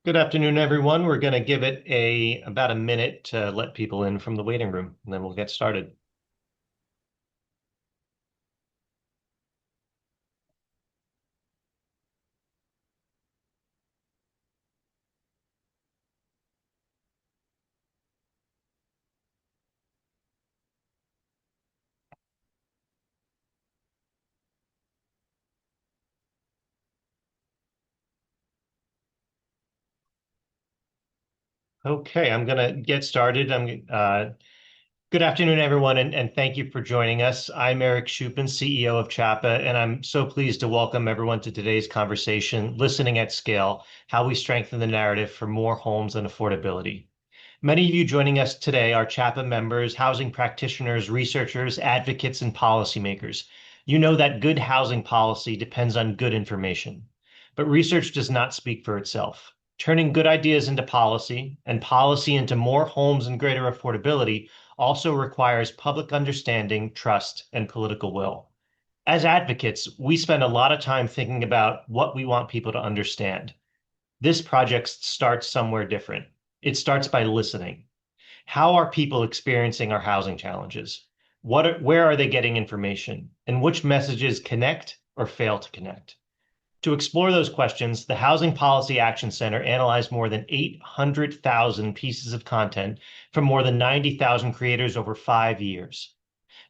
Good afternoon, everyone. We're going to give it about a minute to let people in from the waiting room, and then we'll get started. Okay, I'm going to get started. Good afternoon, everyone, and thank you for joining us. I'm Eric Shupin, CEO of CHAPA, and I'm so pleased to welcome everyone to today's conversation, Listening at Scale: How We Strengthen the Narrative for More Homes and Affordability. Many of you joining us today are CHAPA members, housing practitioners, researchers, advocates, and policymakers. You know that good housing policy depends on good information, but research does not speak for itself. Turning good ideas into policy and policy into more homes and greater affordability also requires public understanding, trust, and political will. As advocates, we spend a lot of time thinking about what we want people to understand. This project starts somewhere different. It starts by listening. How are people experiencing our housing challenges? Where are they getting information? And which messages connect or fail to connect? To explore those questions, the Housing Policy Action Center analyzed more than 800,000 pieces of content from more than 90,000 creators over 5 years.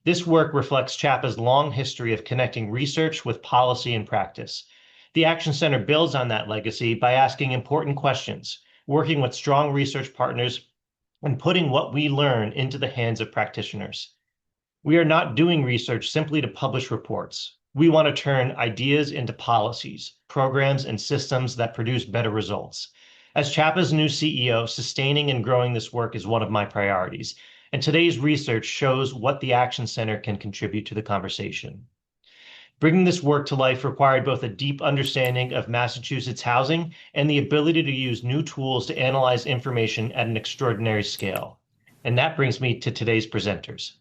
This work reflects CHAPA's long history of connecting research with policy and practice. The Action Center builds on that legacy by asking important questions, working with strong research partners, and putting what we learn into the hands of practitioners. We are not doing research simply to publish reports. We want to turn ideas into policies, programs, and systems that produce better results. As CHAPA's new CEO, sustaining and growing this work is one of my priorities, and today's research shows what the Action Center can contribute to the conversation. Bringing this work to life required both a deep understanding of Massachusetts housing and the ability to use new tools to analyze information at an extraordinary scale. And that brings me to today's presenters.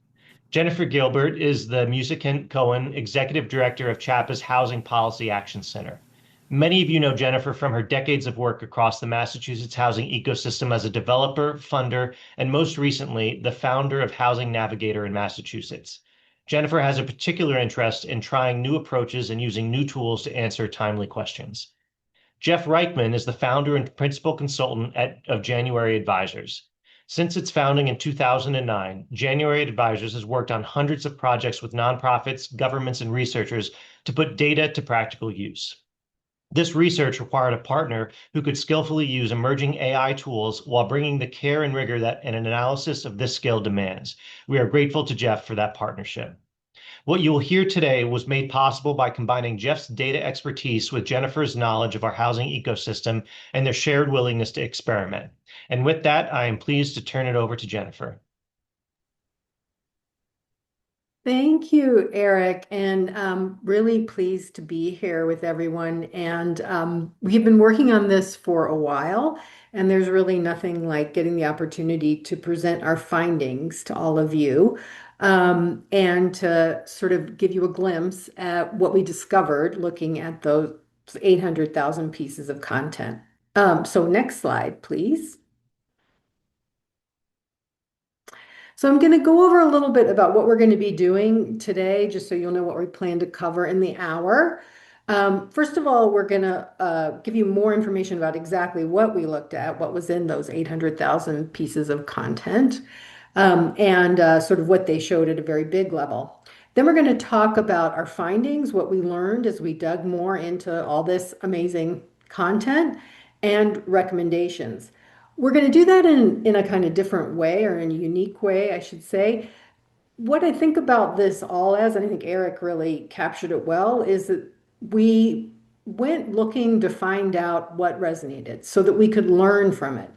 Jennifer Gilbert is the Music Cohen Executive Director of CHAPA's Housing Policy Action Center. Many of you know Jennifer from her decades of work across the Massachusetts housing ecosystem as a developer, funder, and most recently, the founder of Housing Navigator in Massachusetts. Jennifer has a particular interest in trying new approaches and using new tools to answer timely questions. Jeff Reichman is the founder and principal consultant of January Advisors. Since its founding in 2009, January Advisors has worked on hundreds of projects with nonprofits, governments, and researchers to put data to practical use. This research required a partner who could skillfully use emerging AI tools while bringing the care and rigor that an analysis of this scale demands. We are grateful to Jeff for that partnership. What you will hear today was made possible by combining Jeff's data expertise with Jennifer's knowledge of our housing ecosystem and their shared willingness to experiment. And with that, I am pleased to turn it over to Jennifer. Thank you, Eric, and really pleased to be here with everyone. And we've been working on this for a while, and there's really nothing like getting the opportunity to present our findings to all of you, and to sort of give you a glimpse at what we discovered looking at those 800,000 pieces of content. So next slide, please. So I'm going to go over a little bit about what we're going to be doing today, just so you'll know what we plan to cover in the hour. First of all, we're going to give you more information about exactly what we looked at, what was in those 800,000 pieces of content, and sort of what they showed at a very big level. Then we're going to talk about our findings, what we learned as we dug more into all this amazing content, and recommendations. We're going to do that in a kind of different way, or in a unique way, I should say. What I think about this all as, and I think Eric really captured it well, is that we went looking to find out what resonated so that we could learn from it.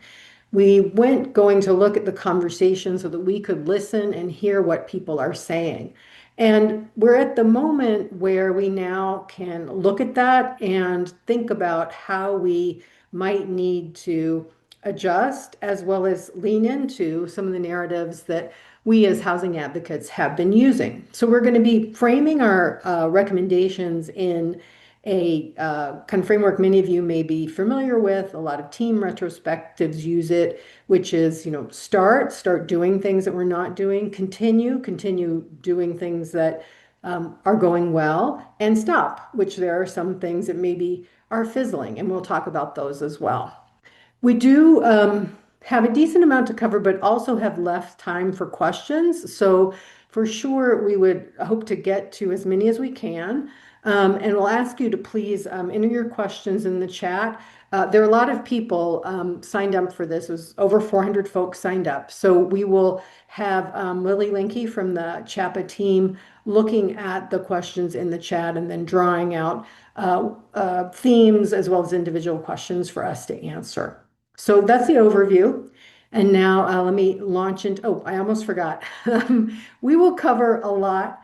We went going to look at the conversation so that we could listen and hear what people are saying. And we're at the moment where we now can look at that and think about how we might need to adjust as well as lean into some of the narratives that we as housing advocates have been using. So we're going to be framing our recommendations in a kind of framework many of you may be familiar with. A lot of team retrospectives use it, which is, start doing things that we're not doing, continue doing things that are going well, and stop, which there are some things that maybe are fizzling, and we'll talk about those as well. We do have a decent amount to cover, but also have left time for questions. So for sure, we would hope to get to as many as we can. And we'll ask you to please enter your questions in the chat. There are a lot of people signed up for this. It was over 400 folks signed up. So we will have Lily Linky from the CHAPA team looking at the questions in the chat and then drawing out themes as well as individual questions for us to answer. So that's the overview. And now let me launch into, oh, I almost forgot. We will cover a lot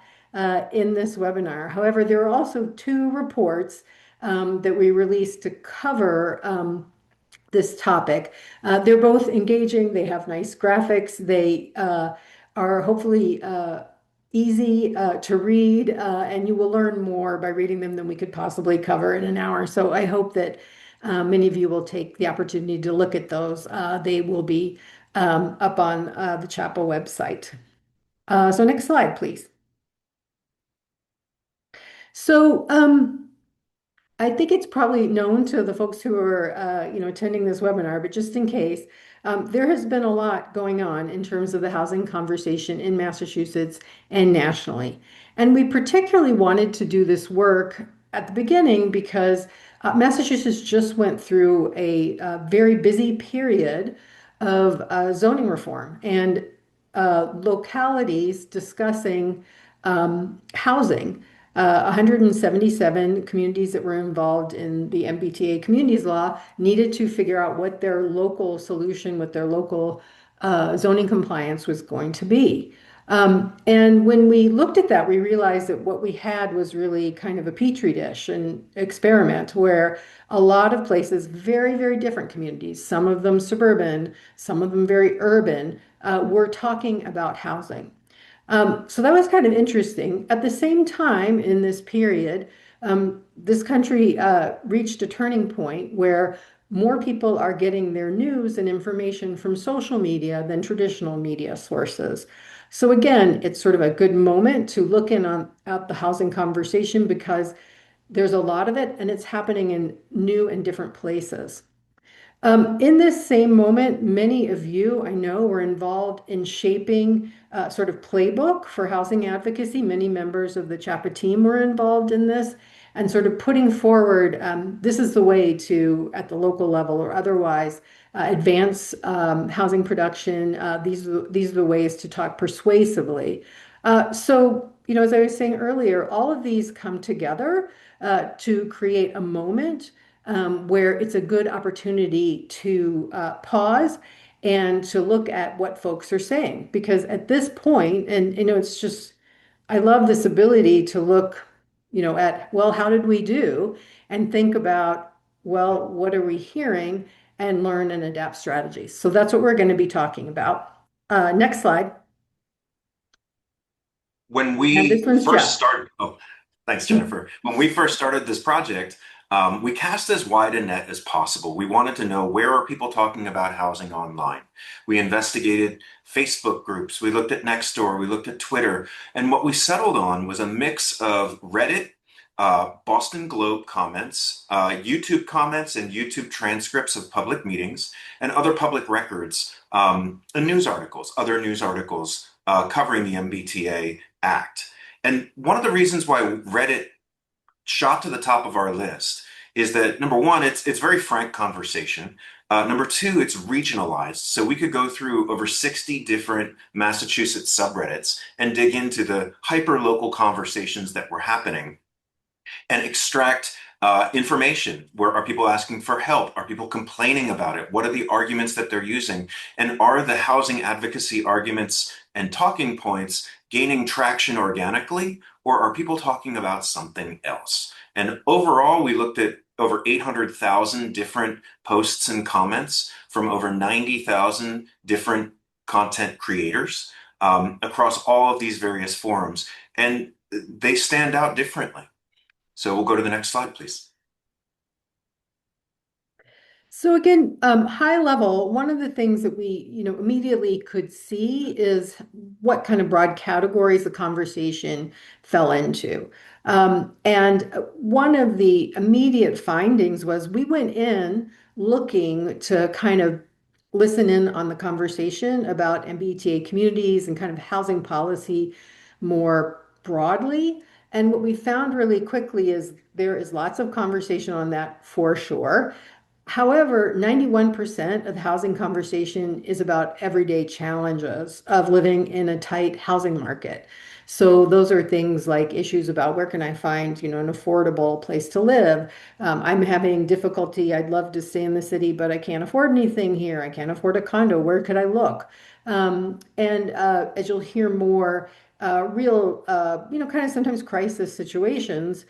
in this webinar. However, there are also two reports that we released to cover this topic. They're both engaging. They have nice graphics. They are hopefully easy to read, and you will learn more by reading them than we could possibly cover in an hour. So I hope that many of you will take the opportunity to look at those. They will be up on the Chapel website. So next slide, please. So I think it's probably known to the folks who are, attending this webinar, but just in case, there has been a lot going on in terms of the housing conversation in Massachusetts and nationally. And we particularly wanted to do this work at the beginning because Massachusetts just went through a very busy period of zoning reform and localities discussing housing. 177 communities that were involved in the MBTA communities law needed to figure out what their local solution, what their local zoning compliance was going to be. And when we looked at that, we realized that what we had was really kind of a petri dish and experiment where a lot of places, very, very different communities, some of them suburban, some of them very urban, were talking about housing. So that was kind of interesting. At the same time, in this period, this country reached a turning point where more people are getting their news and information from social media than traditional media sources. So again, it's sort of a good moment to look in on at the housing conversation because there's a lot of it and it's happening in new and different places. In this same moment, many of you, I know, were involved in shaping sort of playbook for housing advocacy. Many members of the CHAPA team were involved in this and sort of putting forward, this is the way to, at the local level or otherwise, advance housing production. These are the ways to talk persuasively. So, as I was saying earlier, all of these come together to create a moment where it's a good opportunity to pause and to look at what folks are saying. Because at this point, and it's just, I love this ability to look, at, well, how did we do? And think about, well, what are we hearing? And learn and adapt strategies. So that's what we're going to be talking about. Next slide. When And this we one's first Jeff. started, oh, thanks, Jennifer. When we first started this project, we cast as wide a net as possible. We wanted to know, where are people talking about housing online? We investigated Facebook groups, we looked at Nextdoor, we looked at Twitter, and what we settled on was a mix of Reddit, Boston Globe comments, YouTube comments, and YouTube transcripts of public meetings, and other public records, and news articles, other news articles covering the MBTA Act. And one of the reasons why Reddit shot to the top of our list is that, number one, it's very frank conversation. Number two, it's regionalized. So we could go through over 60 different Massachusetts subreddits and dig into the hyper local conversations that were happening and extract information. Where are people asking for help? Are people complaining about it? What are the arguments that they're using? And are the housing advocacy arguments and talking points gaining traction organically, or are people talking about something else? And overall, we looked at over 800,000 different posts and comments from over 90,000 different content creators across all of these various forums. And they stand out differently. So we'll go to the next slide, please. So again, high level, one of the things that we, immediately could see is what kind of broad categories the conversation fell into. And one of the immediate findings was we went in looking to kind of listen in on the conversation about MBTA communities and kind of housing policy more broadly. And what we found really quickly is there is lots of conversation on that for sure. However, 91% of the housing conversation is about everyday challenges of living in a tight housing market. So those are things like issues about where can I find, an affordable place to live? I'm having difficulty. I'd love to stay in the city, but I can't afford anything here. I can't afford a condo. Where could I look? And as you'll hear more, real, kind of sometimes crisis situations.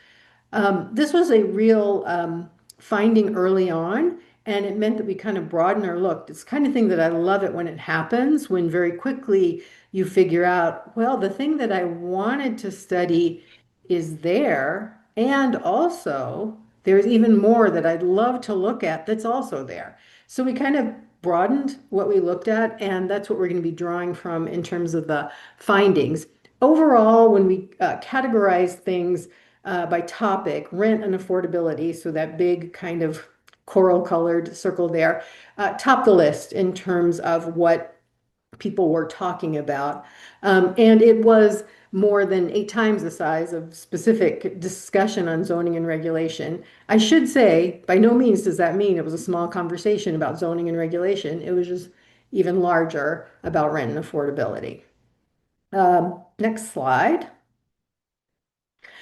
This was a real finding early on, and it meant that we kind of broaden our look. It's the kind of thing that I love it when it happens, when very quickly you figure out, well, the thing that I wanted to study is there, and also there's even more that I'd love to look at that's also there. So we kind of broadened what we looked at, and that's what we're going to be drawing from in terms of the findings. Overall, when we categorize things by topic, rent and affordability, so that big kind of coral colored circle there, top the list in terms of what people were talking about. And it was more than 8 times the size of specific discussion on zoning and regulation. I should say, by no means does that mean it was a small conversation about zoning and regulation. It was just even larger about rent and affordability. Next slide.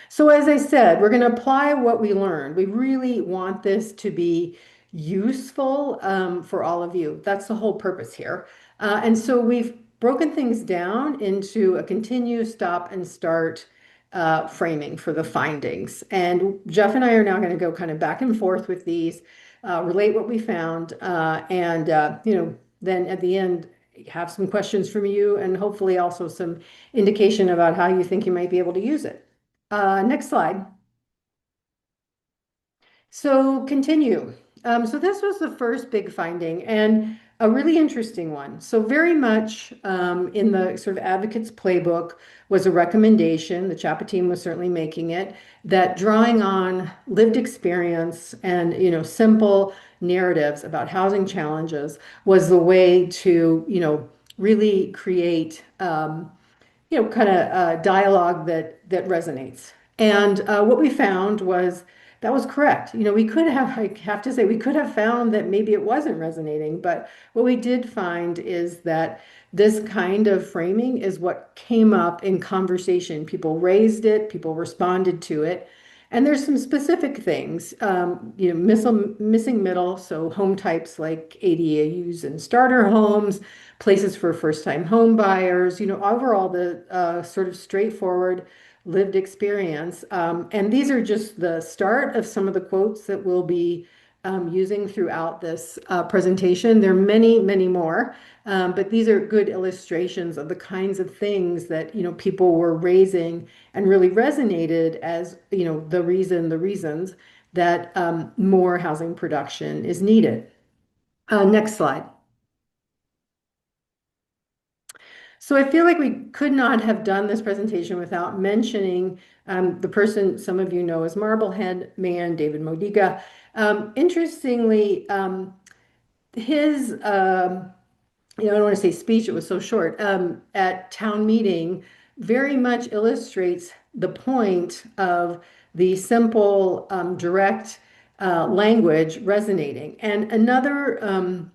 So as I said, we're going to apply what we learned. We really want this to be useful for all of you. That's the whole purpose here. And so we've broken things down into a continue, stop, and start framing for the findings. And Jeff and I are now going to go kind of back and forth with these, relate what we found, and then at the end, have some questions from you and hopefully also some indication about how you think you might be able to use it. Next slide. So continue. So this was the first big finding and a really interesting one. So very much in the sort of advocates playbook was a recommendation, the CHAPA team was certainly making it, that drawing on lived experience and, simple narratives about housing challenges was the way to, really create kind of dialogue that resonates. And what we found was that was correct. We could have, I have to say, we could have found that maybe it wasn't resonating, but what we did find is that this kind of framing is what came up in conversation. People raised it, people responded to it. And there's some specific things, missing middle, so home types like ADUs and starter homes, places for first-time home buyers, overall the sort of straightforward lived experience. And these are just the start of some of the quotes that we'll be using throughout this presentation. There are many, many more, but these are good illustrations of the kinds of things that, people were raising and really resonated as, the reasons that more housing production is needed. Next slide. So I feel like we could not have done this presentation without mentioning the person some of you know as Marblehead Man, David Modiga. Interestingly, his I don't want to say speech, it was so short, at town meeting very much illustrates the point of the simple, direct language resonating. And another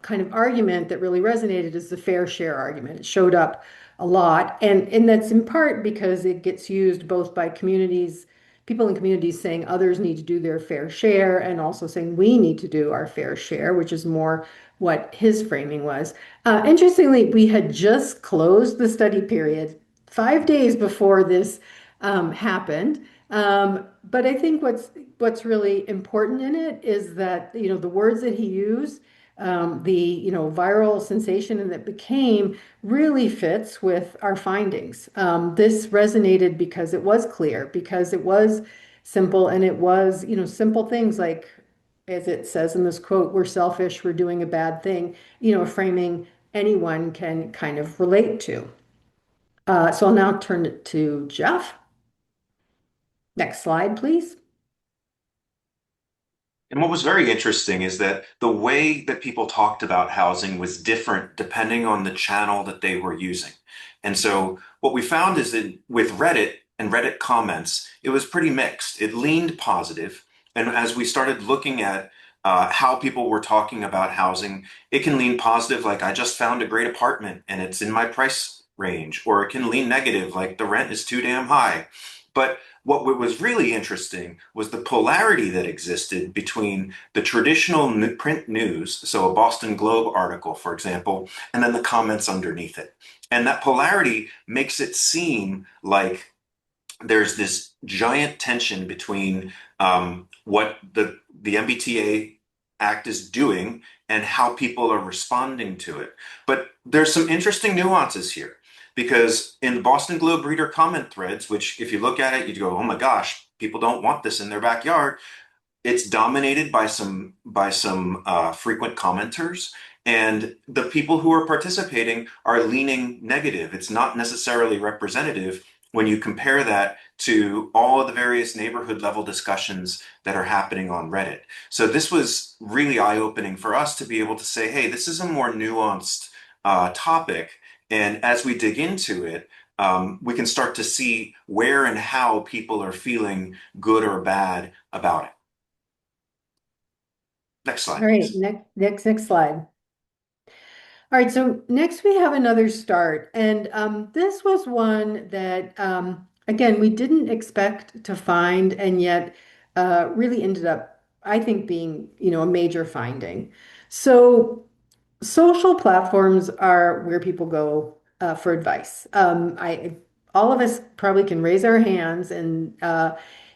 kind of argument that really resonated is the fair share argument. It showed up a lot, and that's in part because it gets used both by communities, people in communities saying others need to do their fair share, and also saying we need to do our fair share, which is more what his framing was. Interestingly, we had just closed the study period 5 days before this happened. But I think what's really important in it is that the words that he used, the viral sensation and that became really fits with our findings. This resonated because it was clear, because it was simple. And it was, simple things like, as it says in this quote, we're selfish, we're doing a bad thing, framing anyone can kind of relate to. So I'll now turn it to Jeff. Next slide, please. And what was very interesting is that the way that people talked about housing was different depending on the channel that they were using. And so what we found is that with Reddit and Reddit comments, it was pretty mixed. It leaned positive. And as we started looking at how people were talking about housing, it can lean positive, like I just found a great apartment and it's in my price range, or it can lean negative, like the rent is too damn high. But what was really interesting was the polarity that existed between the traditional print news, so a Boston Globe article, for example, and then the comments underneath it. And that polarity makes it seem like there's this giant tension between what the MBTA Act is doing and how people are responding to it. But there's some interesting nuances here because in the Boston Globe reader comment threads, which if you look at it, you go, oh my gosh, people don't want this in their backyard. It's dominated by some frequent commenters, and the people who are participating are leaning negative. It's not necessarily representative when you compare that to all of the various neighborhood level discussions that are happening on Reddit. So this was really eye-opening for us to be able to say, hey, this is a more nuanced topic. And as we dig into it, we can start to see where and how people are feeling good or bad about it. Next slide, All right, please. next slide. All right, so next we have another start. And this was one that, again, we didn't expect to find and yet really ended up, I think, being, a major finding. So social platforms are where people go for advice. All of us probably can raise our hands, and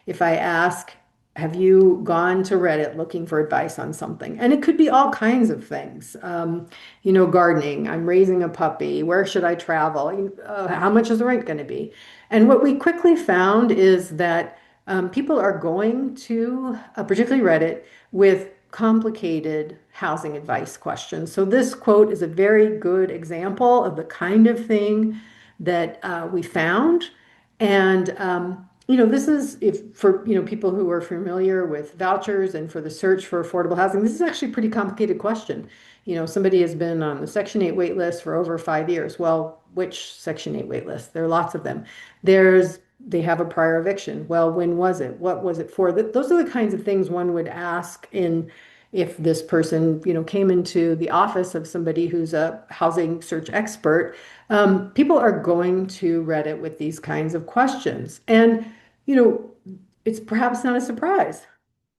if I ask, have you gone to Reddit looking for advice on something? And it could be all kinds of things. Gardening. I'm raising a puppy. Where should I travel? How much is the rent going to be? And what we quickly found is that people are going to, particularly Reddit, with complicated housing advice questions. So this quote is a very good example of the kind of thing that we found. And this is if for people who are familiar with vouchers and for the search for affordable housing, this is actually a pretty complicated question. Somebody has been on the Section 8 wait list for over 5 years. Well, which Section 8 wait list? There are lots of them. They have a prior eviction. Well, when was it? What was it for? Those are the kinds of things one would ask in if this person, came into the office of somebody who's a housing search expert. People are going to Reddit with these kinds of questions. And, it's perhaps not a surprise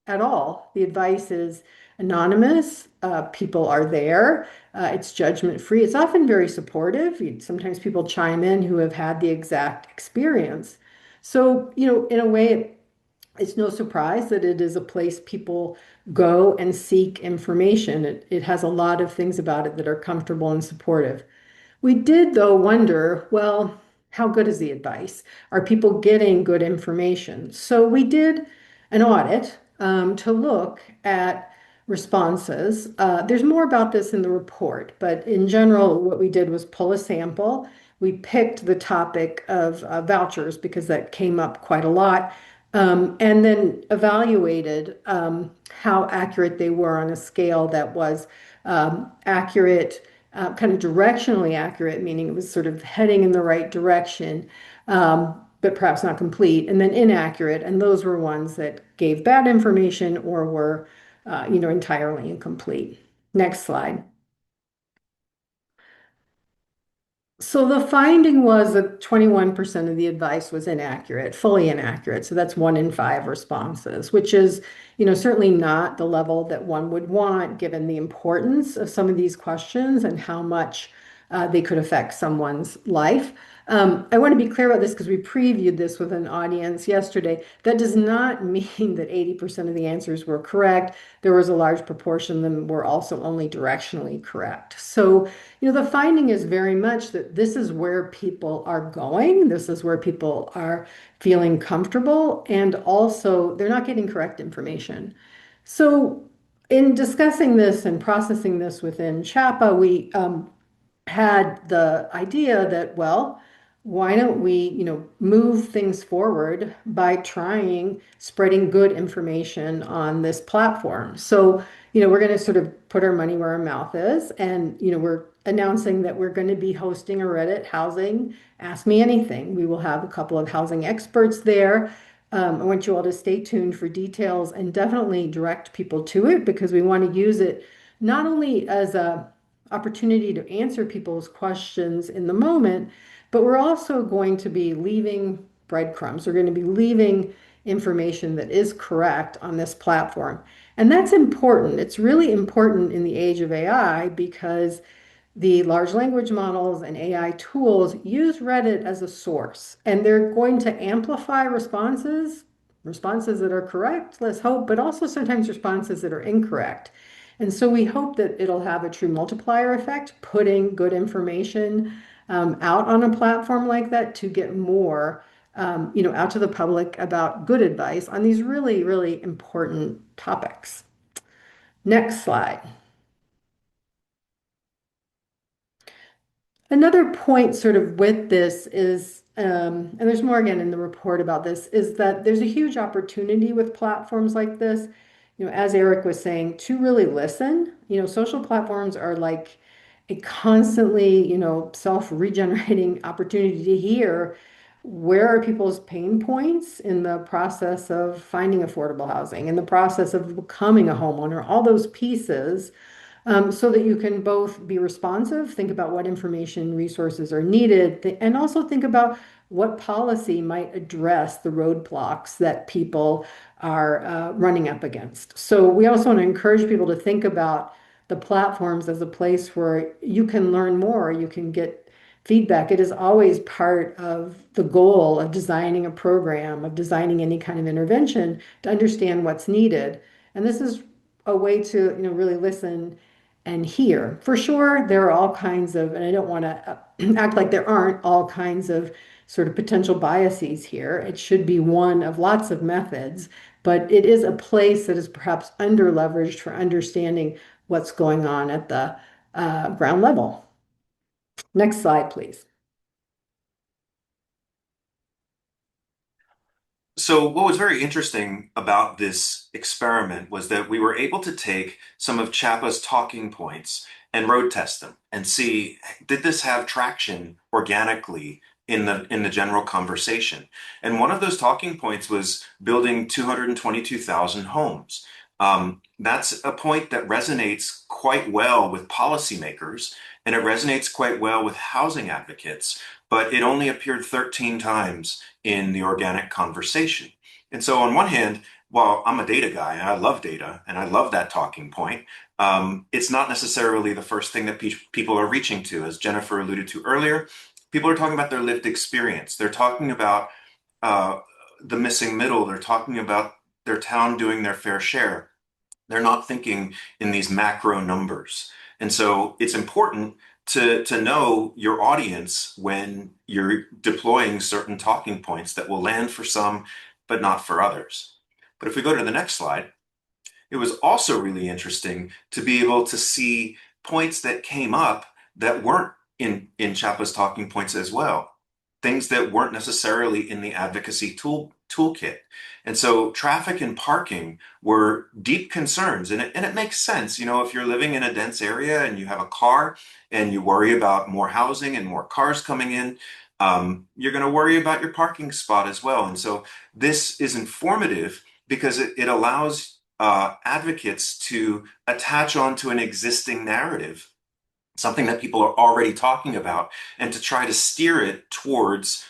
at all. The advice is anonymous. People are there. It's judgment free. It's often very supportive. Sometimes people chime in who have had the exact experience. So, in a way, it's no surprise that it is a place people go and seek information. It has a lot of things about it that are comfortable and supportive. We did, though, wonder, well, how good is the advice? Are people getting good information? So we did an audit to look at responses. There's more about this in the report, but in general, what we did was pull a sample. We picked the topic of vouchers because that came up quite a lot, and then evaluated how accurate they were on a scale that was accurate, kind of directionally accurate, meaning it was sort of heading in the right direction, but perhaps not complete, and then inaccurate. And those were ones that gave bad information or were, entirely incomplete. Next slide. So the finding was that 21% of the advice was inaccurate, fully inaccurate. So that's 1 in 5 responses, which is, certainly not the level that one would want given the importance of some of these questions and how much they could affect someone's life. I want to be clear about this because we previewed this with an audience yesterday. That does not mean that 80% of the answers were correct. There was a large proportion of them were also only directionally correct. So, the finding is very much that this is where people are going. This is where people are feeling comfortable, and also they're not getting correct information. So, in discussing this and processing this within CHAPA, we had the idea that, well, why don't we, move things forward by trying spreading good information on this platform? So, we're going to sort of put our money where our mouth is, and, we're announcing that we're going to be hosting a Reddit housing Ask Me Anything. We will have a couple of housing experts there. I want you all to stay tuned for details and definitely direct people to it because we want to use it not only as a opportunity to answer people's questions in the moment, but we're also going to be leaving breadcrumbs. We're going to be leaving information that is correct on this platform. And that's important. It's really important in the age of AI because the large language models and AI tools use Reddit as a source, and they're going to amplify responses that are correct, let's hope, but also sometimes responses that are incorrect. And so we hope that it'll have a true multiplier effect, putting good information out on a platform like that to get more, out to the public about good advice on these really, really important topics. Next slide. Another point sort of with this is, and there's more again in the report about this, is that there's a huge opportunity with platforms like this, as Eric was saying, to really listen. Social platforms are like a constantly, self-regenerating opportunity to hear where are people's pain points in the process of finding affordable housing, in the process of becoming a homeowner, all those pieces so that you can both be responsive, think about what information resources are needed, and also think about what policy might address the roadblocks that people are running up against. So we also want to encourage people to think about the platforms as a place where you can learn more, you can get feedback. It is always part of the goal of designing a program, of designing any kind of intervention to understand what's needed. And this is a way to, really listen and hear. For sure, there are all kinds of, and I don't want to act like there aren't all kinds of sort of potential biases here. It should be one of lots of methods, but it is a place that is perhaps under leveraged for understanding what's going on at the ground level. Next slide, please. So what was very interesting about this experiment was that we were able to take some of CHAPA's talking points and road test them and see, did this have traction organically in the general conversation? And one of those talking points was building 222,000 homes. That's a point that resonates quite well with policymakers, and it resonates quite well with housing advocates, but it only appeared 13 times in the organic conversation. And so, on one hand, while I'm a data guy and I love data and I love that talking point, it's not necessarily the first thing that people are reaching to. As Jennifer alluded to earlier, people are talking about their lived experience. They're talking about uh, the missing middle. They're talking about their town doing their fair share. They're not thinking in these macro numbers. And so it's important to know your audience when you're deploying certain talking points that will land for some, but not for others. But if we go to the next slide, it was also really interesting to be able to see points that came up that weren't in CHAPA's talking points as well, things that weren't necessarily in the advocacy toolkit. And so traffic and parking were deep concerns, and it makes sense. If you're living in a dense area and you have a car and you worry about more housing and more cars coming in, you're going to worry about your parking spot as well. And so this is informative because it allows advocates to attach onto an existing narrative, something that people are already talking about, and to try to steer it towards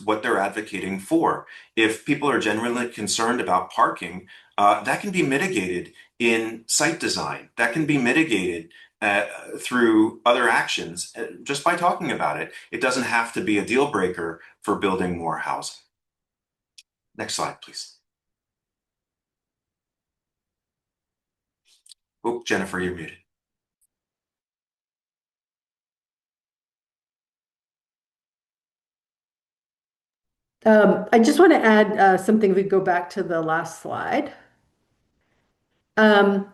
what they're advocating for. If people are genuinely concerned about parking, that can be mitigated in site design. That can be mitigated uh, through other actions just by talking about it. It doesn't have to be a deal breaker for building more housing. Next slide, please. Oh, Jennifer, you're muted. I just want to add something if we go back to the last slide. Um,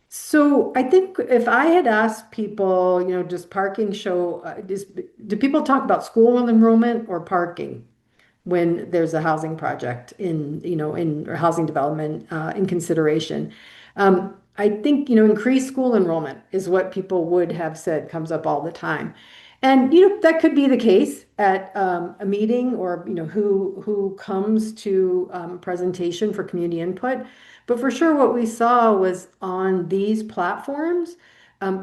so I think if I had asked people, does parking show, do people talk about school enrollment or parking when there's a housing project in or housing development in consideration? I think, increased school enrollment is what people would have said comes up all the time. And, that could be the case at a meeting or, who comes to presentation for community input. But for sure, what we saw was on these platforms,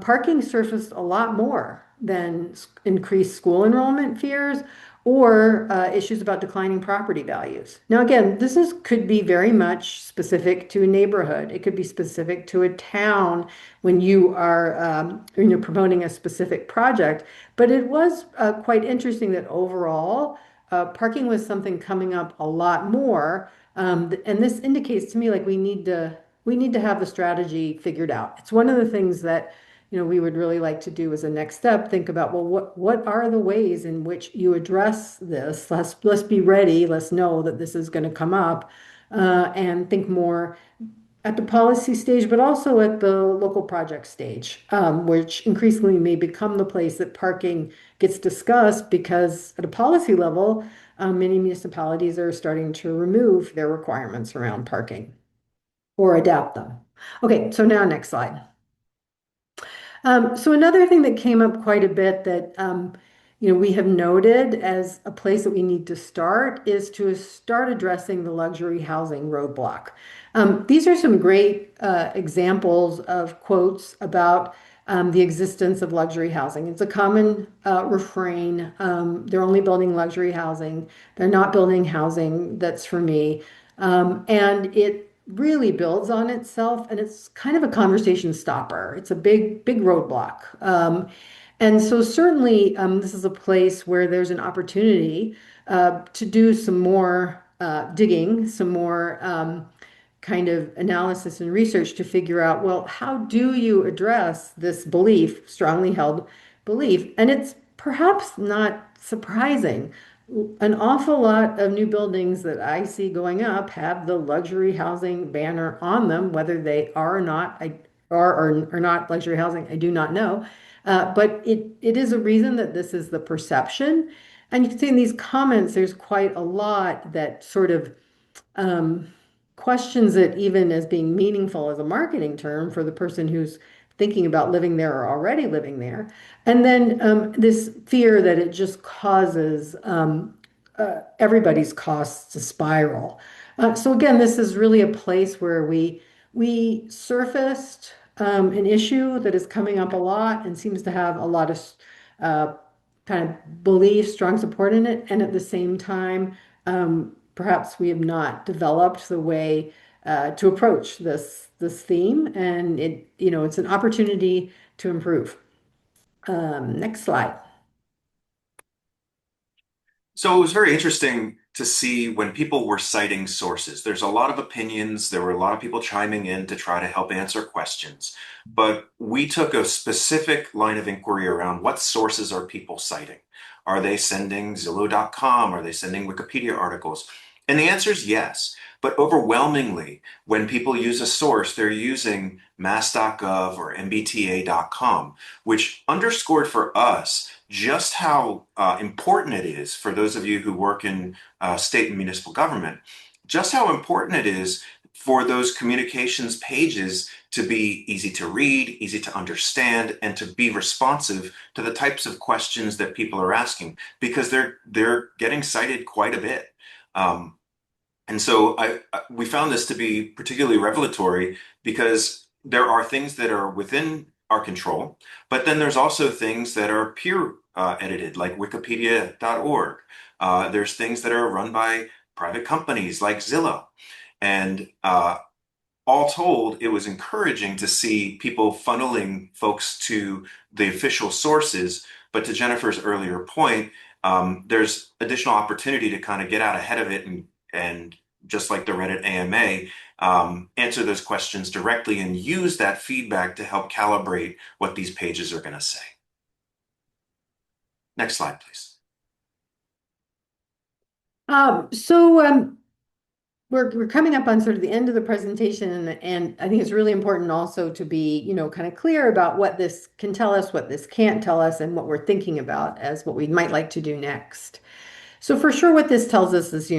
parking surfaced a lot more than increased school enrollment fears or issues about declining property values. Now, again, could be very much specific to a neighborhood. It could be specific to a town when you are promoting a specific project. But it was quite interesting that overall, parking was something coming up a lot more. And this indicates to me like we need to have the strategy figured out. It's one of the things that we would really like to do as a next step, think about, well, what are the ways in which you address this? Let's be ready. Let's know that this is going to come up, and think more at the policy stage, but also at the local project stage, which increasingly may become the place that parking gets discussed because at a policy level, many municipalities are starting to remove their requirements around parking or adapt them. Okay, so now next slide. So another thing that came up quite a bit that we have noted as a place that we need to start is to start addressing the luxury housing roadblock. These are some great examples of quotes about the existence of luxury housing. It's a common refrain. They're only building luxury housing. They're not building housing that's for me. And it really builds on itself, and it's kind of a conversation stopper. It's a big, big roadblock. And so certainly this is a place where there's an opportunity to do some more digging, some more kind of analysis and research to figure out, well, how do you address this belief, strongly held belief? And it's perhaps not surprising. An awful lot of new buildings that I see going up have the luxury housing banner on them, whether they are or not, or not luxury housing, I do not know. But it is a reason that this is the perception. And you can see in these comments, there's quite a lot that sort of um, questions it even as being meaningful as a marketing term for the person who's thinking about living there or already living there. And then this fear that it just causes everybody's costs to spiral. So again, this is really a place where we surfaced an issue that is coming up a lot and seems to have a lot of uh, kind of belief, strong support in it, and at the same time, perhaps we have not developed the way to approach this theme, and it's an opportunity to improve. Next slide. So it was very interesting to see when people were citing sources. There's a lot of opinions. There were a lot of people chiming in to try to help answer questions. But we took a specific line of inquiry around what sources are people citing? Are they sending Zillow.com? Are they sending Wikipedia articles? And the answer is yes. But overwhelmingly, when people use a source, they're using mass.gov or mbta.com, which underscored for us just how important it is for those of you who work in state and municipal government, just how important it is for those communications pages to be easy to read, easy to understand, and to be responsive to the types of questions that people are asking, because they're getting cited quite a bit. And so we found this to be particularly revelatory because there are things that are within our control, but then there's also things that are peer edited, like wikipedia.org. There's things that are run by private companies like Zillow. And all told, it was encouraging to see people funneling folks to the official sources. But to Jennifer's earlier point, there's additional opportunity to kind of get out ahead of it and just like the Reddit AMA, answer those questions directly and use that feedback to help calibrate what these pages are going to say. Next slide, please. So we're coming up on sort of the end of the presentation, and I think it's really important also to be, kind of clear about what this can tell us, what this can't tell us, and what we're thinking about as what we might like to do next. So for sure, what this tells us is,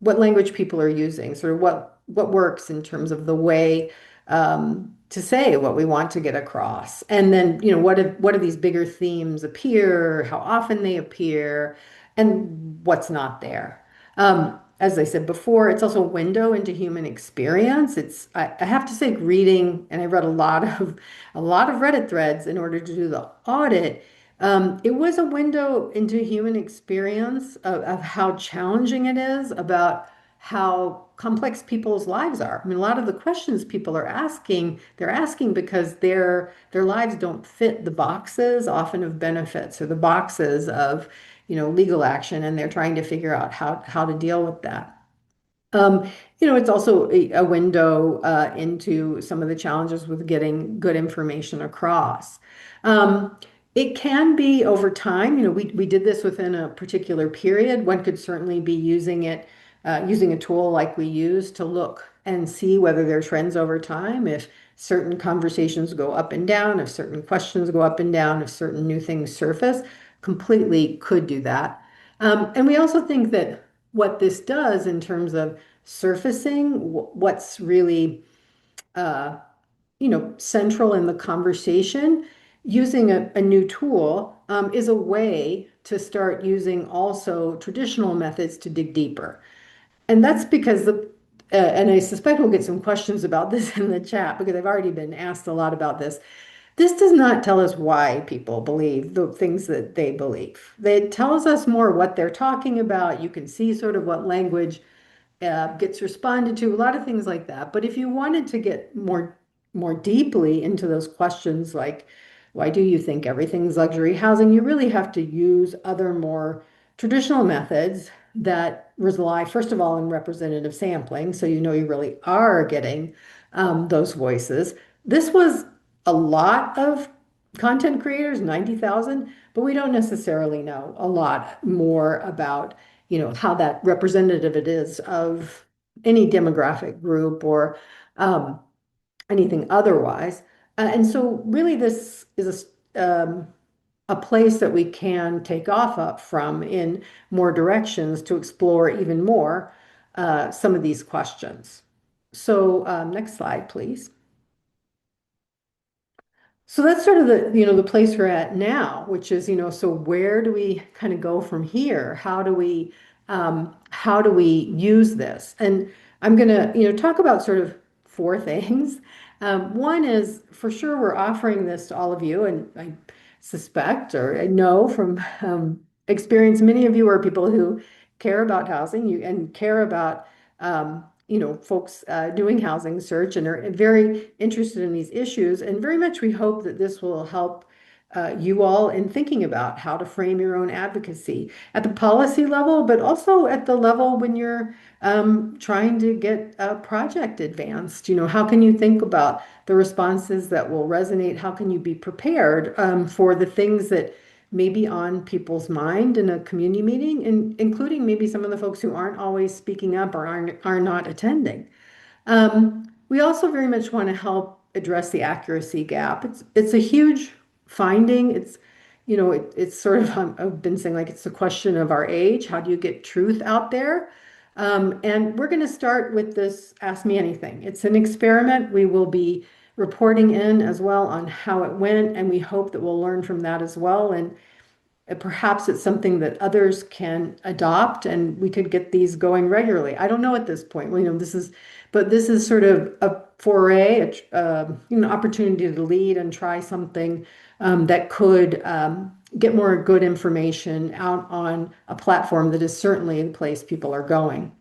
what language people are using, sort of what works in terms of the way to say what we want to get across, and then, what do these bigger themes appear, how often they appear, and what's not there. As I said before, it's also a window into human experience. I have to say, reading, and I read a lot of Reddit threads in order to do the audit. It was a window into human experience of how challenging it is, about how complex people's lives are. I mean, a lot of the questions people are asking, they're asking because their lives don't fit the boxes, often of benefits or the boxes of, legal action, and they're trying to figure out how to deal with that. Um, it's also a window into some of the challenges with getting good information across. Um, it can be over time. We did this within a particular period. One could certainly be using a tool like we use to look and see whether there are trends over time, if certain conversations go up and down, if certain questions go up and down, if certain new things surface, completely could do that. And we also think that what this does in terms of surfacing what's really uh, central in the conversation, using a new tool is a way to start using also traditional methods to dig deeper. And that's because and I suspect we'll get some questions about this in the chat because I've already been asked a lot about this. This does not tell us why people believe the things that they believe. It tells us more what they're talking about. You can see sort of what language gets responded to, a lot of things like that. But if you wanted to get more deeply into those questions, like why do you think everything's luxury housing, you really have to use other more traditional methods that rely, first of all, on representative sampling, so you really are getting those voices. This was a lot of content creators, 90,000, but we don't necessarily know a lot more about how that representative it is of any demographic group or um, anything otherwise. And so really this is a place that we can take off up from in more directions to explore even more some of these questions. So next slide, please. So that's sort of the place we're at now, which is, so where do we kind of go from here? How do we use this? And I'm gonna, talk about sort of four things. One is for sure we're offering this to all of you, and I suspect or I know from experience, many of you are people who care about housing, and care about folks doing housing search and are very interested in these issues. And very much we hope that this will help you all in thinking about how to frame your own advocacy at the policy level, but also at the level when you're trying to get a project advanced. How can you think about the responses that will resonate? How can you be prepared for the things that may be on people's mind in a community meeting, and including maybe some of the folks who aren't always speaking up or are not attending. We also very much want to help address the accuracy gap. It's a huge finding. It's sort of, I've been saying, like, it's a question of our age. How do you get truth out there? And we're going to start with this Ask Me Anything. It's an experiment. We will be reporting in as well on how it went, and we hope that we'll learn from that as well. And perhaps it's something that others can adopt, and we could get these going regularly. I don't know at this point. Well, this is sort of a foray, opportunity to lead and try something that could get more good information out on a platform that is certainly the place people are going.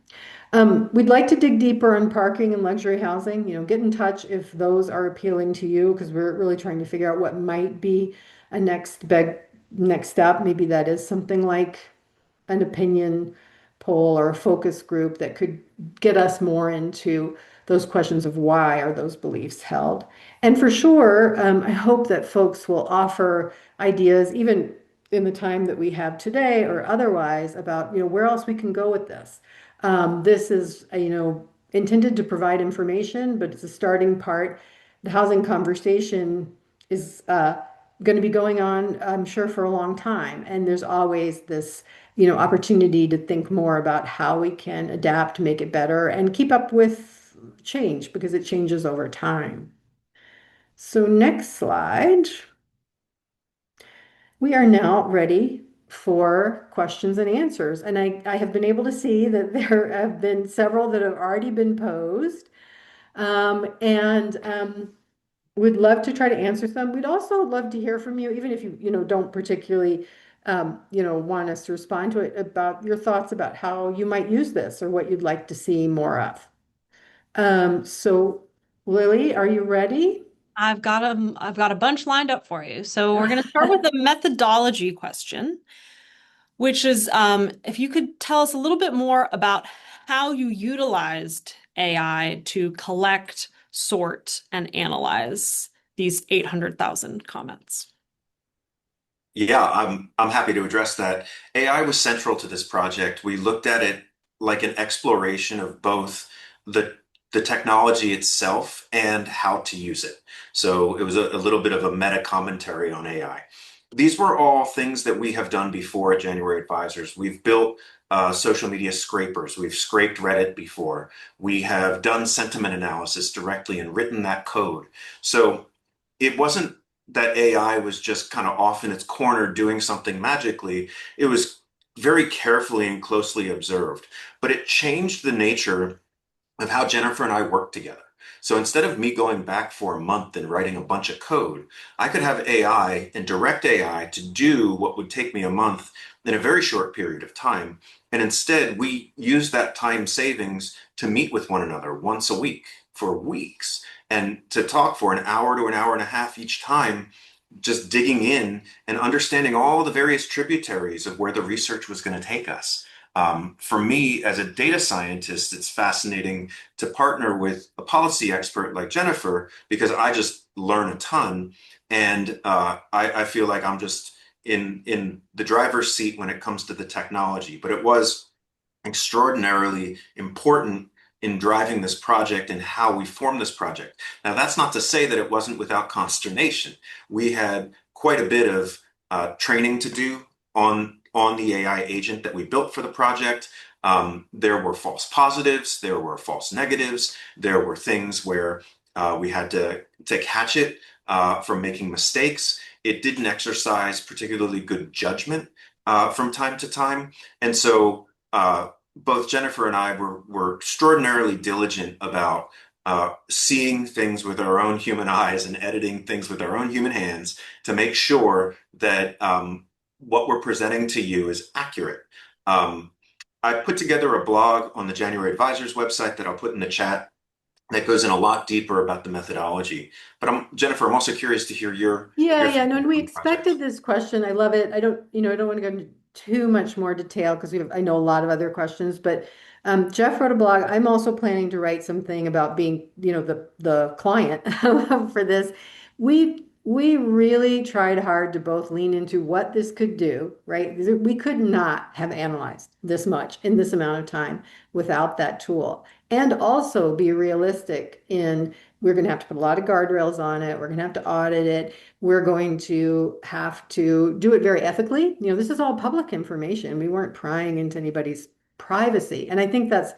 We'd like to dig deeper on parking and luxury housing. Get in touch if those are appealing to you, because we're really trying to figure out what might be a next step. Maybe that is something like an opinion poll or a focus group that could get us more into those questions of why are those beliefs held. And for sure, I hope that folks will offer ideas, even in the time that we have today or otherwise, about where else we can go with this. This is intended to provide information, but it's a starting part. The housing conversation is going to be going on, I'm sure, for a long time, and there's always this opportunity to think more about how we can adapt, make it better, and keep up with change because it changes over time. So next slide. We are now ready for questions and answers. And I have been able to see that there have been several that have already been posed. And we'd love to try to answer some. We'd also love to hear from you, even if you don't particularly want us to respond to it, about your thoughts about how you might use this or what you'd like to see more of. So Lily, are you ready? I've got a bunch lined up for you. So we're going to start with the methodology question, which is if you could tell us a little bit more about how you utilized AI to collect, sort, and analyze these 800,000 comments. Yeah, I'm happy to address that. AI was central to this project. We looked at it like an exploration of both the the technology itself and how to use it. So it was a little bit of a meta commentary on AI. These were all things that we have done before at January Advisors. We've built social media scrapers. We've scraped Reddit before. We have done sentiment analysis directly and written that code. So it wasn't that AI was just kind of off in its corner doing something magically. It was very carefully and closely observed, but it changed the nature of how Jennifer and I work together. So instead of me going back for a month and writing a bunch of code, I could have AI and direct AI to do what would take me a month in a very short period of time. And instead, we use that time savings to meet with one another once a week for weeks and to talk for an hour to an hour and a half each time, just digging in and understanding all the various tributaries of where the research was going to take us. For me, as a data scientist, it's fascinating to partner with a policy expert like Jennifer because I just learn a ton, and I feel like I'm just in the driver's seat when it comes to the technology. But it was extraordinarily important in driving this project and how we formed this project. Now, that's not to say that it wasn't without consternation. We had quite a bit of training to do on the AI agent that we built for the project. There were false positives, there were false negatives, there were things where we had to catch it from making mistakes. It didn't exercise particularly good judgment from time to time. And so both Jennifer and I were extraordinarily diligent about seeing things with our own human eyes and editing things with our own human hands to make sure that what we're presenting to you is accurate. Um, I put together a blog on the January Advisors website that I'll put in the chat that goes in a lot deeper about the methodology. But Jennifer, I'm also curious to hear your Yeah. No, and feedback we on the project. expected this question. I love it. I don't want to go into too much more detail because I know a lot of other questions, but Jeff wrote a blog. I'm also planning to write something about being, the client for this. We really tried hard to both lean into what this could do, right? We could not have analyzed this much in this amount of time without that tool, and also be realistic in we're going to have to put a lot of guardrails on it. We're going to have to audit it. We're going to have to do it very ethically. This is all public information. We weren't prying into anybody's privacy. And I think that's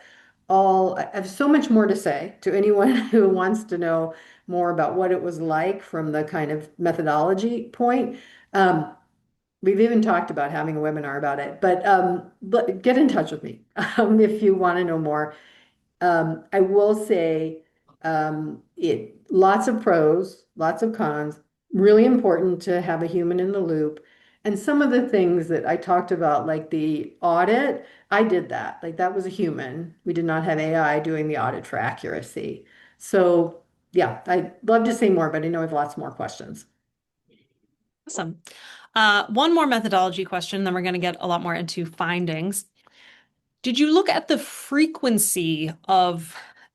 all. I have so much more to say to anyone who wants to know more about what it was like from the kind of methodology point. Um, we've even talked about having a webinar about it, but get in touch with me if you want to know more. I will say it lots of pros, lots of cons. Really important to have a human in the loop. And some of the things that I talked about, like the audit, I did that. Like that was a human. We did not have AI doing the audit for accuracy. So yeah, I'd love to say more, but I know I have lots more questions. Awesome. One more methodology question, then we're going to get a lot more into findings. Did you look at the frequency of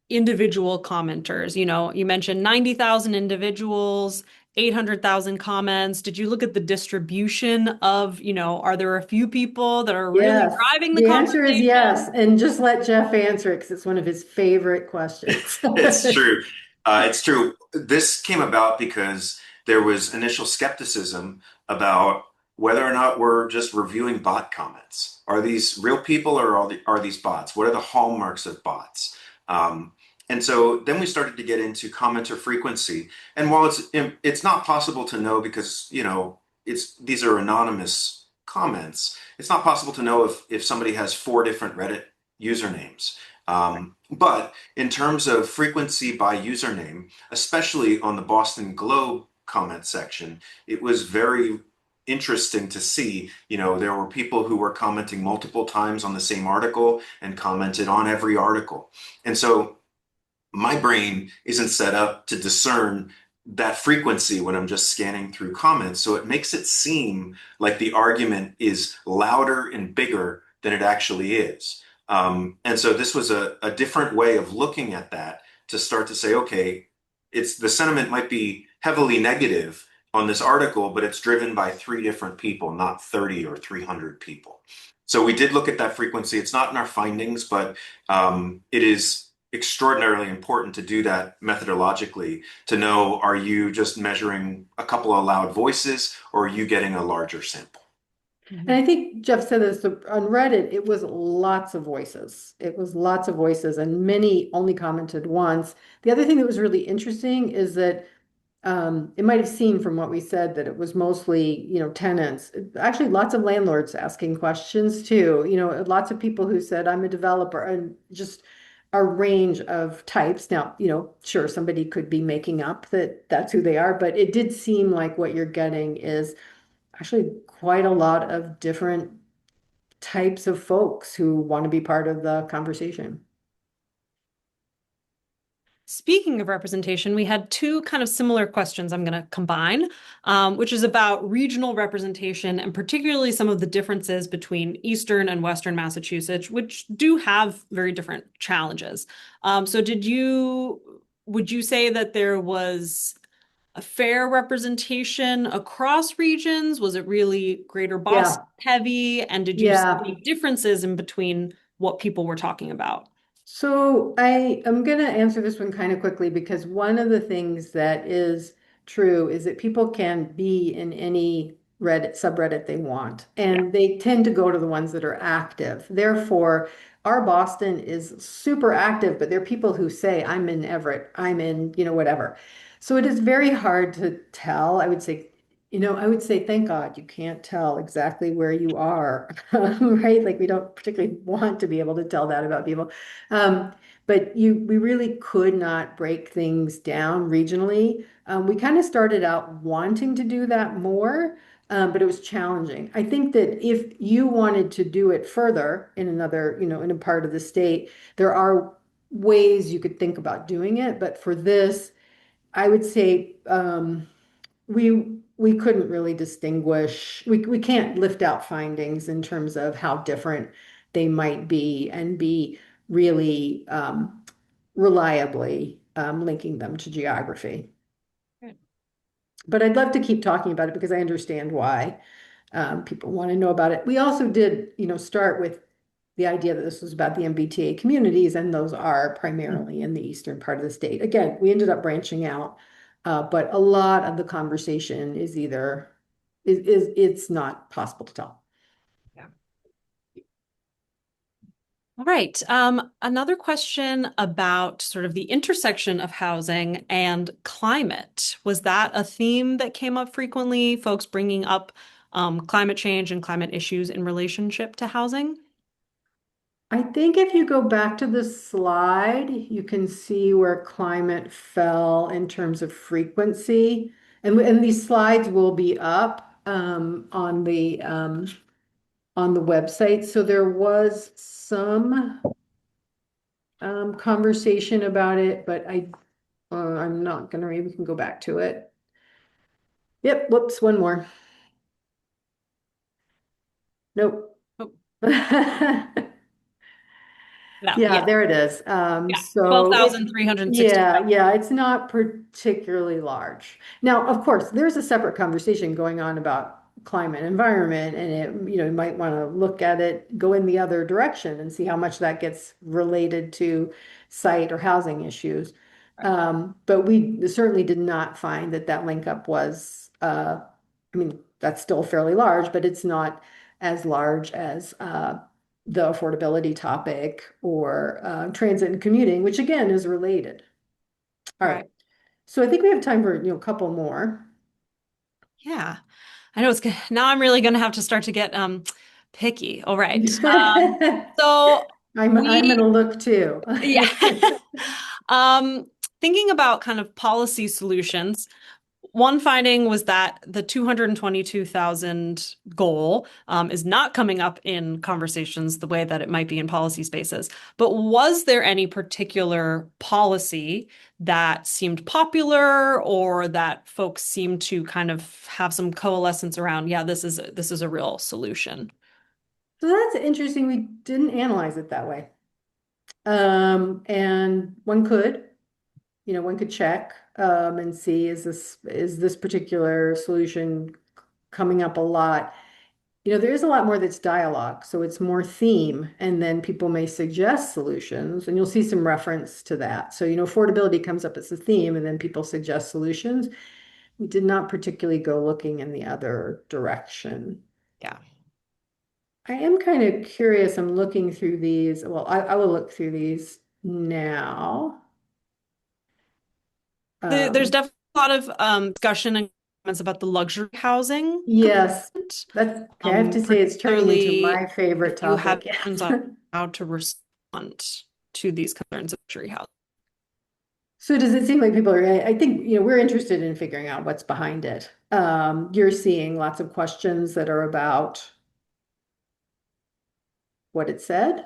individual commenters? You know, you mentioned 90,000 individuals, 800,000 comments. Did you look at the distribution of, are there a few people that are really Yes, driving the the answer is yes. conversation? And just let Jeff answer it because it's one of his favorite questions. It's true. It's true. This came about because there was initial skepticism about whether or not we're just reviewing bot comments. Are these real people or are these bots? What are the hallmarks of bots? Um, and so then we started to get into commenter frequency. And while it's not possible to know because, it's these are anonymous comments, it's not possible to know if somebody has four different Reddit usernames. But in terms of frequency by username, especially on the Boston Globe comment section, it was very interesting to see, there were people who were commenting multiple times on the same article and commented on every article. And so my brain isn't set up to discern that frequency when I'm just scanning through comments. So it makes it seem like the argument is louder and bigger than it actually is. And so this was a different way of looking at that to start to say, okay, it's the sentiment might be heavily negative on this article, but it's driven by three different people, not 30 or 300 people. So we did look at that frequency. It's not in our findings, but it is extraordinarily important to do that methodologically to know, are you just measuring a couple of loud voices or are you getting a larger sample? And I think Jeff said this on Reddit, it was lots of voices. It was lots of voices, and many only commented once. The other thing that was really interesting is that it might have seemed from what we said that it was mostly, tenants. Actually, lots of landlords asking questions too. Lots of people who said, I'm a developer, and just a range of types. Now, sure, somebody could be making up that that's who they are, but it did seem like what you're getting is actually quite a lot of different types of folks who want to be part of the conversation. Speaking of representation, we had two kind of similar questions I'm going to combine, which is about regional representation and particularly some of the differences between Eastern and Western Massachusetts, which do have very different challenges. So would you say that there was a fair representation across regions? Was it really Greater Yeah, Boston heavy? And did you see yeah. any differences in between what people were talking about? So I am going to answer this one kind of quickly because one of the things that is true is that people can be in any Reddit subreddit they want, Yeah. and they tend to go to the ones that are active. Therefore, our Boston is super active, but there are people who say, I'm in Everett, I'm in, whatever. So it is very hard to tell. I would say, thank God you can't tell exactly where you are, right? Like we don't particularly want to be able to tell that about people. Um, but we really could not break things down regionally. We kind of started out wanting to do that more, but it was challenging. I think that if you wanted to do it further in another, in a part of the state, there are ways you could think about doing it. But for this, I would say we couldn't really distinguish. We can't lift out findings in terms of how different they might be and be really reliably linking them to geography. Good. But I'd love to keep talking about it because I understand why people want to know about it. We also did, start with the idea that this was about the MBTA communities, and those are primarily in the eastern part of the state. Again, we ended up branching out, but a lot of the conversation is either it's not possible to tell. Yeah. All right. Another question about sort of the intersection of housing and climate. Was that a theme that came up frequently? Folks bringing up climate change and climate issues in relationship to housing? I think if you go back to the slide, you can see where climate fell in terms of frequency. And these slides will be up. on the website. So there was some conversation about it, but I'm not gonna read. We can go back to it. Yep, whoops, one more. Nope. Oh, no, Yeah, yeah, there it is. yeah. So yeah, 12,365. yeah, it's not particularly large. Now, of course, there's a separate conversation going on about climate and environment, and you might want to look at it, go in the other direction and see how much that gets related to site or housing issues. But we certainly did not find that that link up was, I mean, that's still fairly large, but it's not as large as the affordability topic or transit and commuting, which again is related. All Right. right. So I think we have time for, a couple more. Yeah. I know it's good. Now I'm really going to have to start to get picky. All right. So I'm we gonna look too. yeah. Um thinking about kind of policy solutions, one finding was that the 222,000 goal is not coming up in conversations the way that it might be in policy spaces. But was there any particular policy that seemed popular or that folks seemed to kind of have some coalescence around? Yeah, this is a real solution. So that's interesting. We didn't analyze it that way. And one could check and see is this particular solution coming up a lot. There is a lot more that's dialogue, so it's more theme, and then people may suggest solutions, and you'll see some reference to that. So, affordability comes up as a theme, and then people suggest solutions. We did not particularly go looking in the other direction. Yeah. I am kind of curious. I'm looking through these. Well, I will look through these now. There's Um, definitely a lot of discussion and comments about the luxury housing yes, component. that's okay. I have to say it's turning into Particularly my favorite if you have topic. questions on how to respond to these concerns of luxury housing. So does it seem like people are, I think, we're interested in figuring out what's behind it. You're seeing lots of questions that are about what it said.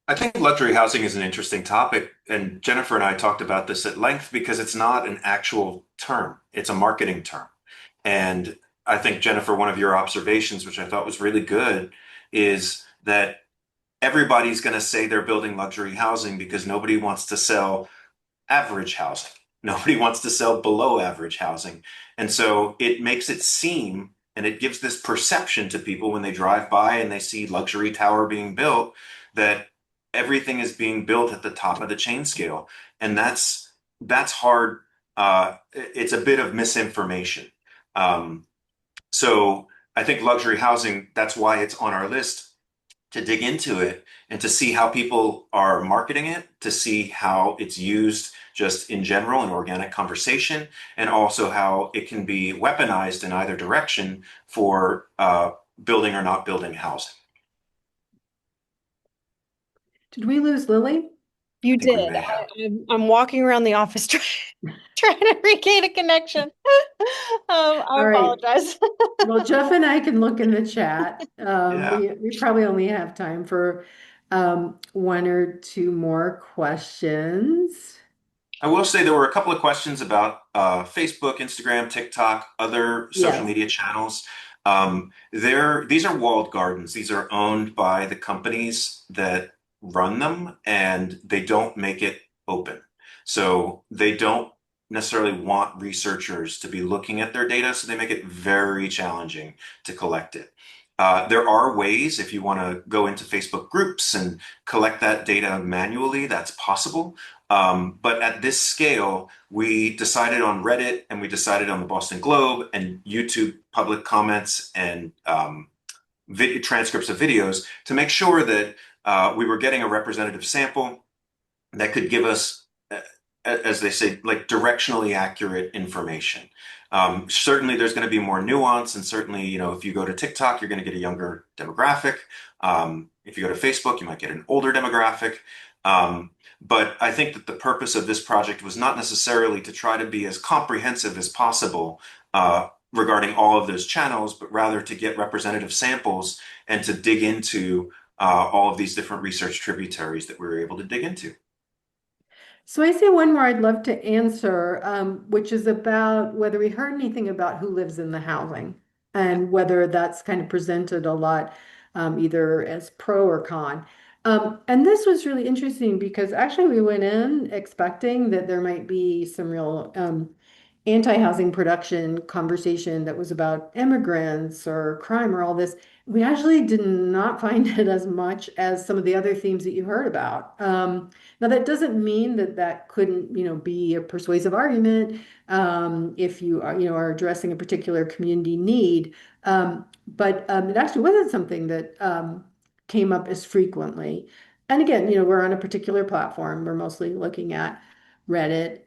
I think luxury housing is an interesting topic, and Jennifer and I talked about this at length because it's not an actual term, it's a marketing term. And I think, Jennifer, one of your observations, which I thought was really good, is that everybody's going to say they're building luxury housing because nobody wants to sell average housing. Nobody wants to sell below average housing. And so it makes it seem and it gives this perception to people when they drive by and they see luxury tower being built that everything is being built at the top of the chain scale. And that's hard. It's a bit of misinformation. Um, so I think luxury housing, that's why it's on our list to dig into it and to see how people are marketing it, to see how it's used just in general in organic conversation, and also how it can be weaponized in either direction for building or not building housing. Did we lose Lily? You I think we did. may have. I'm walking around the office trying to regain a connection. I All right. apologize. Well, Jeff and I can look in the chat. Yeah. We probably only have time for one or two more questions. I will say there were a couple of questions about Facebook, Instagram, TikTok, other social Yes. media channels. These are walled gardens. These are owned by the companies that run them, and they don't make it open. So they don't necessarily want researchers to be looking at their data, so they make it very challenging to collect it. There are ways, if you want to go into Facebook groups and collect that data manually, that's possible. But at this scale, we decided on Reddit and we decided on the Boston Globe and YouTube public comments and transcripts of videos to make sure that we were getting a representative sample that could give us, as they say, like directionally accurate information. Certainly, there's going to be more nuance, and certainly, if you go to TikTok, you're going to get a younger demographic. If you go to Facebook, you might get an older demographic. But I think that the purpose of this project was not necessarily to try to be as comprehensive as possible regarding all of those channels, but rather to get representative samples and to dig into all of these different research tributaries that we were able to dig into. So I see one more I'd love to answer, which is about whether we heard anything about who lives in the housing and whether that's kind of presented a lot, either as pro or con. And this was really interesting because actually we went in expecting that there might be some real anti-housing production conversation that was about immigrants or crime or all this. We actually did not find it as much as some of the other themes that you heard about. Now, that doesn't mean that that couldn't, be a persuasive argument if you are, are addressing a particular community need. But it actually wasn't something that came up as frequently. And again, we're on a particular platform. We're mostly looking at Reddit.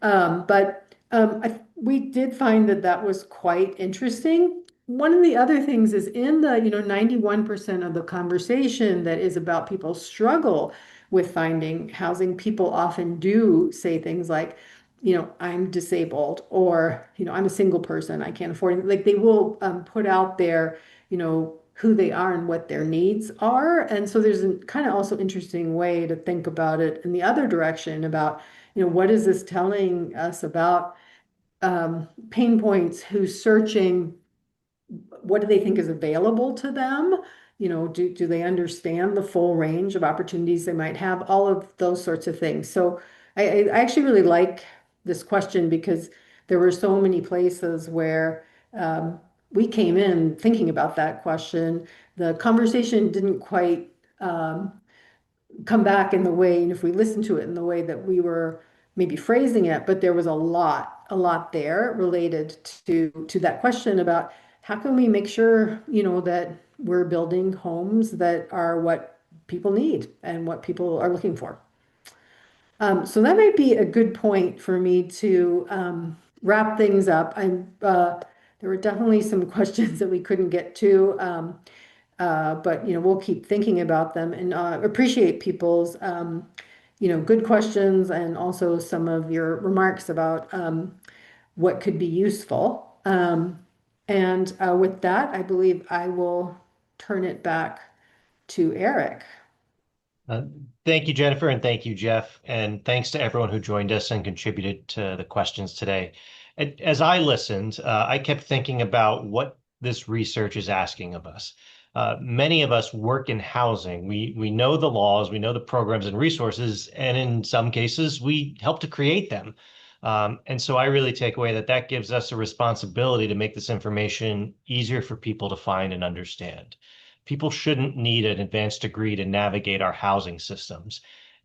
We did find that that was quite interesting. One of the other things is in the, 91% of the conversation that is about people's struggle with finding housing, people often do say things like, I'm disabled, or, I'm a single person, I can't afford it. Like they will put out there, who they are and what their needs are. And so there's a kind of also interesting way to think about it in the other direction about, what is this telling us about pain points, who's searching, what do they think is available to them? Do they understand the full range of opportunities they might have? All of those sorts of things. So I actually really like this question because there were so many places where we came in thinking about that question. The conversation didn't quite come back in the way, and if we listen to it in the way that we were maybe phrasing it, but there was a lot there related to that question about how can we make sure, that we're building homes that are what people need and what people are looking for. So that might be a good point for me to wrap things up. There were definitely some questions that we couldn't get to. But we'll keep thinking about them and appreciate people's good questions and also some of your remarks about what could be useful. And with that, I believe I will turn it back to Eric. Uh, Thank you, Jennifer, and thank you, Jeff. And thanks to everyone who joined us and contributed to the questions today. As I listened, I kept thinking about what this research is asking of us. Many of us work in housing. We know the laws, we know the programs and resources, and in some cases, we help to create them. And so I really take away that that gives us a responsibility to make this information easier for people to find and understand. People shouldn't need an advanced degree to navigate our housing systems.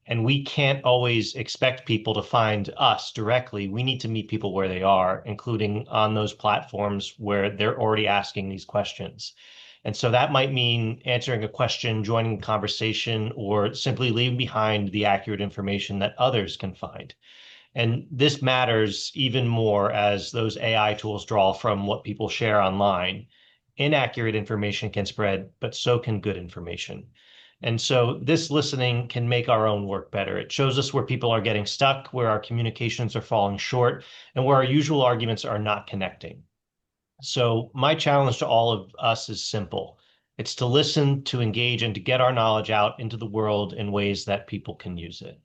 And we can't always expect people to find us directly. We need to meet people where they are, including on those platforms where they're already asking these questions. And so that might mean answering a question, joining a conversation, or simply leaving behind the accurate information that others can find. And this matters even more as those AI tools draw from what people share online. Inaccurate information can spread, but so can good information. And so this listening can make our own work better. It shows us where people are getting stuck, where our communications are falling short, and where our usual arguments are not connecting. So my challenge to all of us is simple. It's to listen, to engage, and to get our knowledge out into the world in ways that people can use it.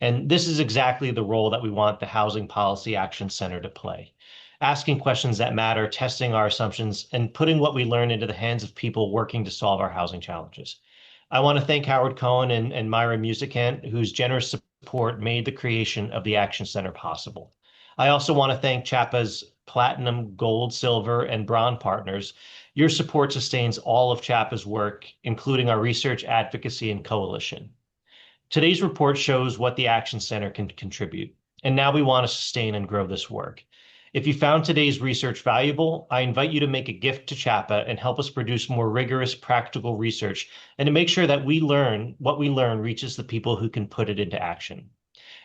And this is exactly the role that we want the Housing Policy Action Center to play. Asking questions that matter, testing our assumptions, and putting what we learn into the hands of people working to solve our housing challenges. I want to thank Howard Cohen and Myra Musicant, whose generous support made the creation of the Action Center possible. I also want to thank CHAPA's Platinum, Gold, Silver, and Bronze partners. Your support sustains all of CHAPA's work, including our research, advocacy, and coalition. Today's report shows what the Action Center can contribute, and now we want to sustain and grow this work. If you found today's research valuable, I invite you to make a gift to CHAPA and help us produce more rigorous, practical research and to make sure that what we learn reaches the people who can put it into action.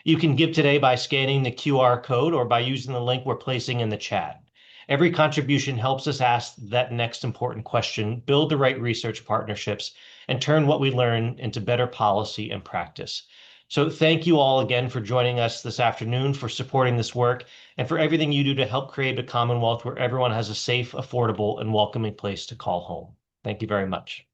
You can give today by scanning the QR code or by using the link we're placing in the chat. Every contribution helps us ask that next important question, build the right research partnerships, and turn what we learn into better policy and practice. So thank you all again for joining us this afternoon, for supporting this work, and for everything you do to help create a Commonwealth where everyone has a safe, affordable, and welcoming place to call home. Thank you very much.